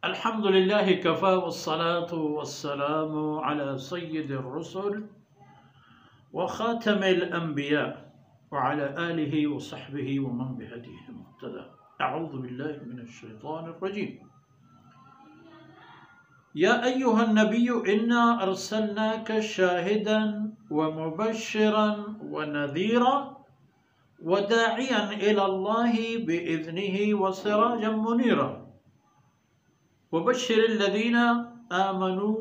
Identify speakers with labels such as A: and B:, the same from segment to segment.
A: الحمد لله كفى والصلاة والسلام على سيد الرسل وخاتم الأنبياء وعلى آله وصحبه ومن بهديه مهتدى. أعوذ بالله من الشيطان الرجيم. يا أيها النبي إنا أرسلناك شاهدا ومبشرا ونذيرا وداعيا إلى الله بإذنه وسراجا منيرا وبشر الذين آمنوا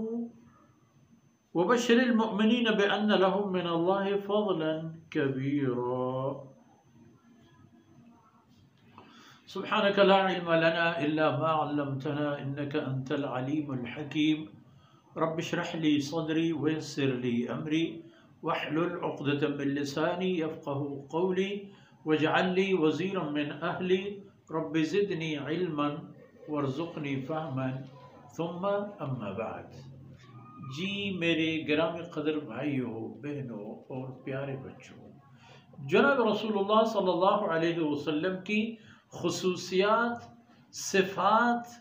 A: وبشر المؤمنين بأن لهم من الله فضلا كبيرا. سبحانك لا علم لنا إلا ما علمتنا إنك أنت العليم الحكيم. رب اشرح لي صدري ويسر لي أمري واحلل عقدة من لساني يفقه قولي واجعل لي وزيرا من أهلي رب زدني علما وارزقنی فہما ثم اما بعد. جی میرے گرامی قدر بھائیوں بہنوں اور پیارے بچوں، جناب رسول اللہ صلی اللہ علیہ وسلم کی خصوصیات، صفات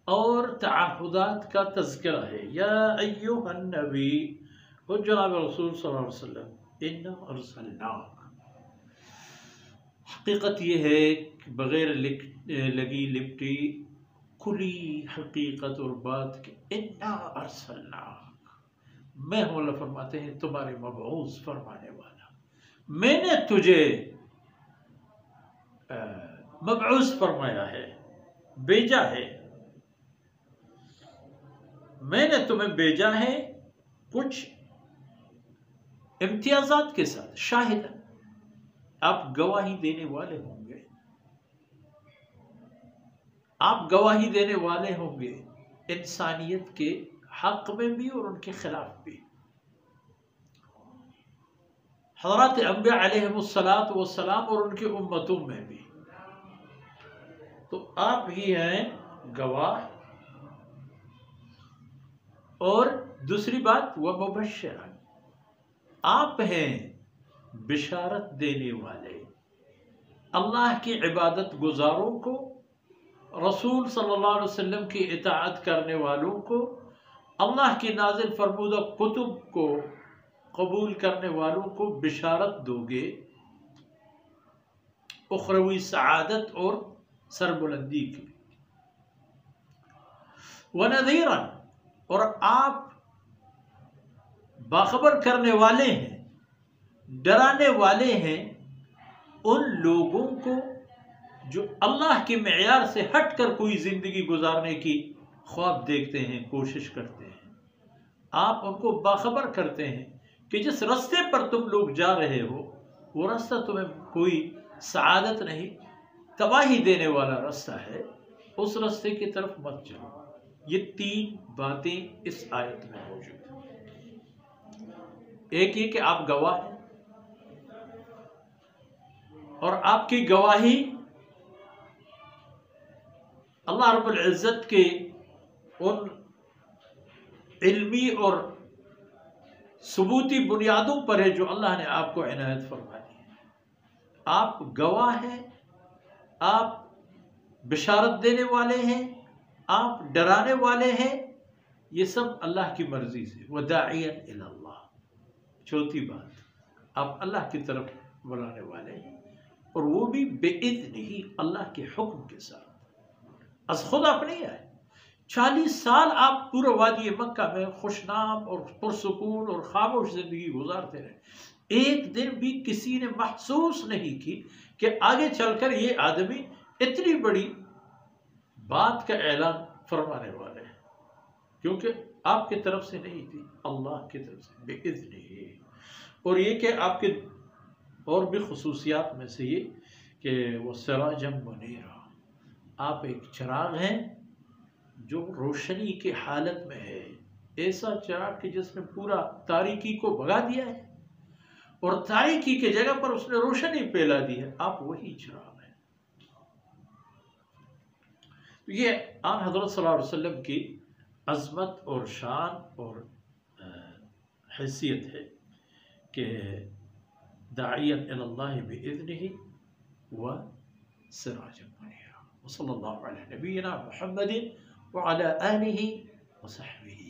A: اور تعہدات کا تذکرہ ہے. یا ایھا النبی، اور جناب رسول صلی اللہ علیہ وسلم، انا ارسلناک. حقیقت یہ ہے کہ بغیر لگی لپٹی کلی حقیقت اور بات کہ انا ارسلناک، میں ہوں، اللہ فرماتے ہیں تمہارے مبعوث فرمانے والا، میں نے تجھے مبعوث فرمایا ہے، بھیجا ہے، میں نے تمہیں بھیجا ہے کچھ امتیازات کے ساتھ. شاہد، آپ گواہی دینے والے ہوں گے، آپ گواہی دینے والے ہوں گے انسانیت کے حق میں بھی اور ان کے خلاف بھی. حضرات انبیاء علیہم السلام اور ان کے امتوں میں بھی. تو آپ ہی ہیں گواہ. اور دوسری بات ومبشرا، آپ ہیں بشارت دینے والے اللہ کی عبادت گزاروں کو، رسول صلی اللہ علیہ وسلم کی اطاعت کرنے والوں کو، اللہ کی نازل فرمودہ کتب کو قبول کرنے والوں کو بشارت دو گے اخروی سعادت اور سربلندی کی. وَنَذِيرًا، اور آپ باخبر کرنے والے ہیں، ڈرانے والے ہیں ان لوگوں کو جو اللہ کے معیار سے ہٹ کر کوئی زندگی گزارنے کی خواب دیکھتے ہیں، کوشش کرتے ہیں. آپ ان کو باخبر کرتے ہیں کہ جس راستے پر تم لوگ جا رہے ہو وہ راستہ تمہیں کوئی سعادت نہیں، تباہی دینے والا راستہ ہے، اس راستے کی طرف مت جاؤ. یہ تین باتیں اس آیت میں موجود ہیں. ایک یہ کہ آپ گواہ ہیں، اور آپ کی گواہی اللہ رب العزت کے ان علمی اور ثبوتی بنیادوں پر ہے جو اللہ نے آپ کو عنایت فرما دی ہے. آپ گواہ ہیں، آپ بشارت دینے والے ہیں، آپ ڈرانے والے ہیں. یہ سب اللہ کی مرضی سے. وَدَاعِيًا إِلَى اللَّهِ، چوتھی بات، آپ اللہ کی طرف بلانے والے ہیں، اور وہ بھی بِإِذْنِهِ، اللہ کے حکم کے ساتھ. از خود آپ نہیں آئے. 40 سال آپ پورے وادی مکہ میں خوشنام اور پرسکون اور خاموش زندگی گزارتے رہے. ایک دن بھی کسی نے محسوس نہیں کی کہ آگے چل کر یہ آدمی اتنی بڑی بات کا اعلان فرمانے والے ہیں، کیونکہ آپ کی طرف سے نہیں تھی، اللہ کی طرف سے بِإِذْنِهِ. اور یہ کہ آپ کے اور بھی خصوصیات میں سے یہ کہ وہ سراجا منیرا، آپ ایک چراغ ہیں جو روشنی کی حالت میں ہے. ایسا چراغ کہ جس نے پورا تاریکی کو بھگا دیا ہے اور تاریکی کے جگہ پر اس نے روشنی پھیلا دی ہے. آپ وہی چراغ ہیں. یہ آن حضرت صلی اللہ علیہ وسلم کی عظمت اور شان اور حیثیت ہے کہ داعیا الی اللہ بإذنہ و سراجا منیرا. وصلی اللہ علیہ نبینا محمد وعلى آله وصحبه.